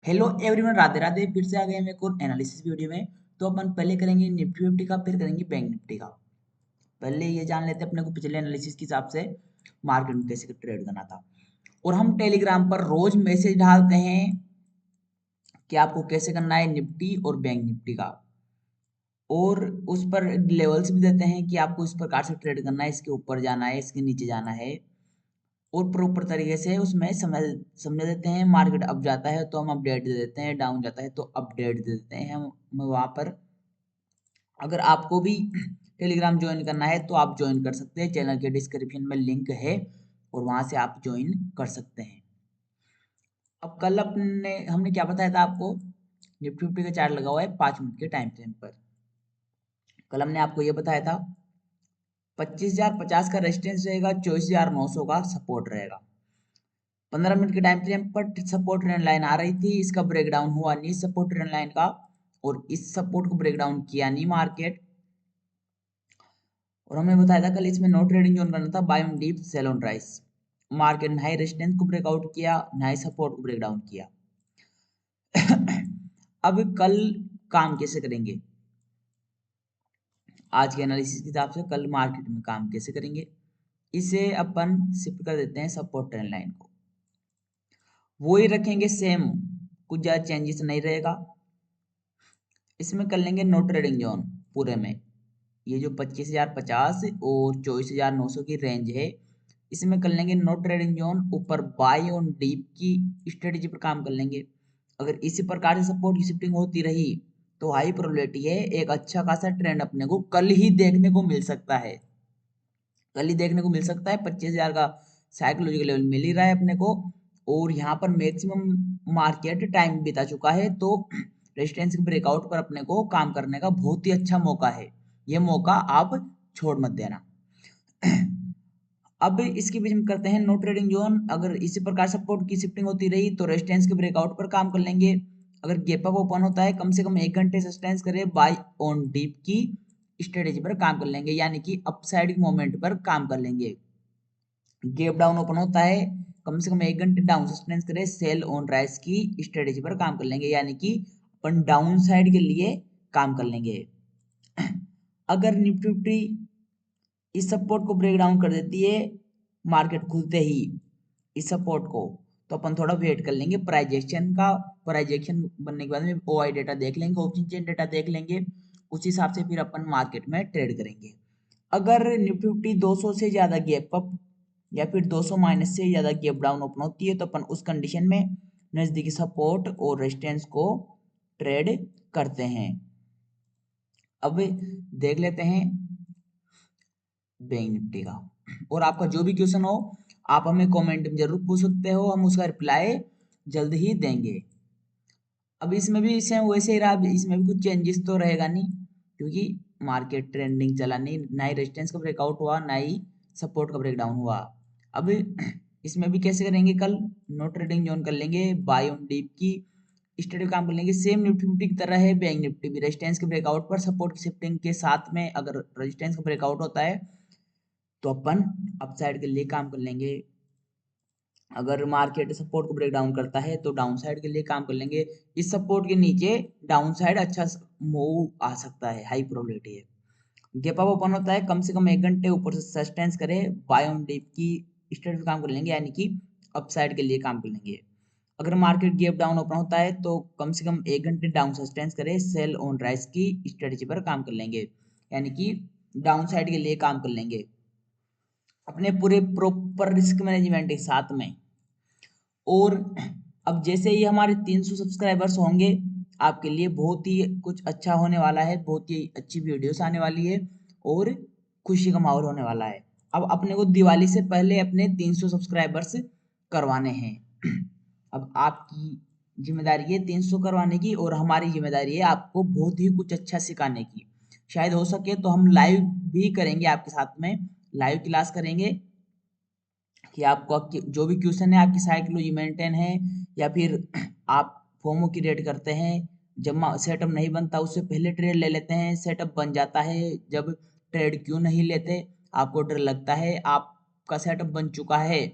Hello everyone, Radhe Radhe. फिर से आ गए हम एक और एनालिसिस वीडियो में। तो अपन पहले करेंगे निफ्टी फिफ्टी का, फिर करेंगे बैंक निफ्टी का। पहले ये जान लेते हैं अपने को पिछले एनालिसिस के हिसाब से मार्केट में कैसे ट्रेड करना था। और हम टेलीग्राम पर रोज मैसेज डालते हैं कि आपको कैसे करना है निफ्टी और बैंक निफ्टी का। और उस पर लेवल्स भी देते हैं कि आपको इस प्रकार से ट्रेड करना है, इसके ऊपर जाना है, इसके नीचे जाना है। और प्रॉपर तरीके से उसमें समझ देते हैं। मार्केट अप जाता है तो हम अपडेट दे देते हैं, डाउन जाता है तो अपडेट दे देते हैं हम वहाँ पर। अगर आपको भी टेलीग्राम ज्वाइन करना है तो आप ज्वाइन कर सकते हैं, चैनल के डिस्क्रिप्शन में लिंक है और वहाँ से आप ज्वाइन कर सकते हैं। अब कल अपने हमने क्या बताया था आपको, निफ्टी फिफ्टी का चार्ट लगा हुआ है 5 मिनट के टाइम फ्रेम पर। कल हमने आपको ये बताया था 25,050 का रेजिस्टेंस रहेगा, 24,900 का सपोर्ट रहेगा। 15 मिनट के टाइम फ्रेम पर सपोर्ट ट्रेंड लाइन आ रही थी, इसका ब्रेकडाउन हुआ नहीं सपोर्ट ट्रेंड लाइन का, और इस सपोर्ट को ब्रेकडाउन किया नहीं मार्केट। और हमने बताया था कल इसमें नो ट्रेडिंग जोन करना था, buy on dip sell on rise. Market ना ही रेजिस्टेंस को ब्रेकआउट किया, ना ही सपोर्ट को ब्रेकडाउन किया। अब कल काम कैसे करेंगे, आज के एनालिसिस के हिसाब से कल मार्केट में काम कैसे करेंगे, इसे अपन शिफ्ट कर देते हैं सपोर्ट ट्रेंड लाइन को। वो ही रखेंगे सेम, कुछ ज्यादा चेंजेस नहीं रहेगा। इसमें कर लेंगे नो ट्रेडिंग जोन पूरे में। ये जो 25,050 और 24,900 की रेंज है, इसमें कर लेंगे नो ट्रेडिंग जोन। ऊपर बाय ऑन डीप की स्ट्रेटेजी पर काम कर लेंगे। अगर इसी प्रकार से सपोर्ट की शिफ्टिंग होती रही तो हाई प्रोबेबिलिटी है एक अच्छा खासा ट्रेंड अपने को कल ही देखने को मिल सकता है। कल ही देखने को मिल सकता है। 25,000 का साइकोलॉजिकल लेवल मिल ही रहा है अपने को। और यहाँ पर मैक्सिमम मार्केट टाइम बिता चुका है, तो रेजिस्टेंस के ब्रेकआउट पर अपने को काम करने का बहुत ही अच्छा मौका है। ये मौका आप छोड़ मत देना। अब इसके बीच में करते हैं नो ट्रेडिंग जोन। अगर इसी प्रकार सपोर्ट की शिफ्टिंग होती रही तो रेजिस्टेंस के ब्रेकआउट पर काम कर लेंगे। अगर गैप अप ओपन होता है कम से कम 1 घंटे सस्टेंस करे, बाय ऑन डीप की स्ट्रेटेजी पर काम कर लेंगे, यानी कि अपसाइड मोमेंट पर काम कर लेंगे। गैप डाउन ओपन होता है कम से कम 1 घंटे डाउन सस्टेंस करे, सेल ऑन राइज की स्ट्रेटेजी पर काम कर लेंगे, यानी कि अपन डाउन साइड के लिए काम कर लेंगे। अगर निफ्टी फिफ्टी इस सपोर्ट को ब्रेक डाउन कर देती है मार्केट खुलते ही, इस सपोर्ट को, तो अपन थोड़ा वेट कर लेंगे प्राइस एक्शन का। प्राइस एक्शन बनने के बाद में ओआई डेटा देख लेंगे, ऑप्शन चेन डेटा देख लेंगे, उस हिसाब से फिर अपन मार्केट में ट्रेड करेंगे। अगर निफ्टी फिफ्टी 200 से ज्यादा गैप अप या फिर 200 माइनस से ज्यादा गैप डाउन ओपन होती है तो अपन उस कंडीशन में नजदीकी सपोर्ट और रेजिस्टेंस को ट्रेड करते हैं। अब देख लेते हैं बैंक निफ्टी का। और आपका जो भी क्वेश्चन हो आप हमें कमेंट में जरूर पूछ सकते हो, हम उसका रिप्लाई जल्द ही देंगे। अब इसमें भी सेम वैसे ही रहा, इसमें भी कुछ चेंजेस तो रहेगा नहीं, क्योंकि मार्केट ट्रेंडिंग चला नहीं, ना ही रेजिस्टेंस का ब्रेकआउट हुआ, ना ही सपोर्ट का ब्रेकडाउन हुआ। अब इसमें भी कैसे करेंगे, कल नो ट्रेडिंग जोन कर लेंगे, बाय ऑन डीप की स्टडी काम कर लेंगे। सेम निफ्टी फिफ्टी की तरह है बैंक निफ्टी भी, रेजिस्टेंस के ब्रेकआउट पर सपोर्ट की शिफ्टिंग के साथ में अगर रेजिस्टेंस का ब्रेकआउट होता है तो अपन अपसाइड के लिए काम कर लेंगे। अगर मार्केट सपोर्ट को ब्रेक डाउन करता है तो डाउन साइड के लिए काम कर लेंगे। इस सपोर्ट के नीचे डाउन साइड अच्छा मूव आ सकता है, हाई प्रोबेबिलिटी है। गैप अप ओपन होता है कम से कम 1 घंटे ऊपर से सस्टेंस करे, बाय ऑन डिप की स्टेट पे काम कर लेंगे, यानी कि अपसाइड के लिए काम कर लेंगे। अगर मार्केट गैप डाउन ओपन होता है तो कम से कम 1 घंटे डाउन सस्टेंस करे, सेल ऑन राइज की स्ट्रेटेजी पर काम कर लेंगे, यानी कि डाउन साइड के लिए काम कर लेंगे अपने पूरे प्रॉपर रिस्क मैनेजमेंट के साथ में। और अब जैसे ही हमारे 300 सब्सक्राइबर्स होंगे आपके लिए बहुत ही कुछ अच्छा होने वाला है, बहुत ही अच्छी वीडियोस आने वाली है और खुशी का माहौल होने वाला है। अब अपने को दिवाली से पहले अपने 300 सब्सक्राइबर्स करवाने हैं। अब आपकी जिम्मेदारी है 300 करवाने की, और हमारी जिम्मेदारी है आपको बहुत ही कुछ अच्छा सिखाने की। शायद हो सके तो हम लाइव भी करेंगे आपके साथ में, लाइव क्लास करेंगे कि आपको जो भी क्वेश्चन है, आपकी साइकोलॉजी मेंटेन है या फिर आप फोमो क्रिएट करते हैं, जब सेटअप नहीं बनता उससे पहले ट्रेड ले लेते हैं, सेटअप बन जाता है जब ट्रेड क्यों नहीं लेते, आपको डर लगता है, आपका सेटअप बन चुका है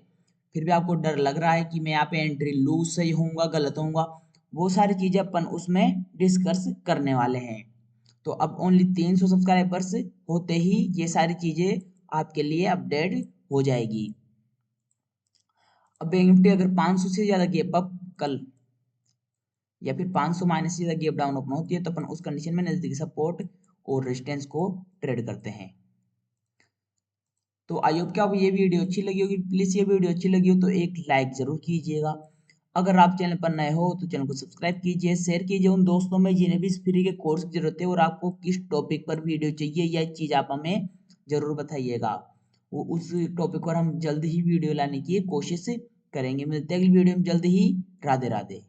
फिर भी आपको डर लग रहा है कि मैं यहाँ पे एंट्री लूज सही होऊंगा गलत होऊंगा, वो सारी चीजें अपन उसमें डिस्कस करने वाले हैं। तो अब ओनली 300 सब्सक्राइबर्स होते ही ये सारी चीजें आपके लिए अपडेट हो जाएगी। अब बैंक निफ्टी अगर 500 से ज्यादा गैप अप कल या फिर 500 माइनस से ज्यादा गैप डाउन ओपन होती है तो अपन उस कंडीशन में नजदीकी सपोर्ट और रेजिस्टेंस को ट्रेड करते हैं। तो आई होप कि आपको ये वीडियो अच्छी लगी होगी। प्लीज ये वीडियो अच्छी लगी हो तो एक लाइक जरूर कीजिएगा। अगर आप चैनल पर नए हो तो चैनल को सब्सक्राइब कीजिए, शेयर कीजिए उन दोस्तों में जिन्हें भी इस फ्री के कोर्स की जरूरत है और आपको किस टॉपिक पर वीडियो चाहिए यह चीज आप हमें जरूर बताइएगा। वो उस टॉपिक पर हम जल्द ही वीडियो लाने की कोशिश करेंगे। मिलते हैं अगली वीडियो में जल्द ही। राधे राधे।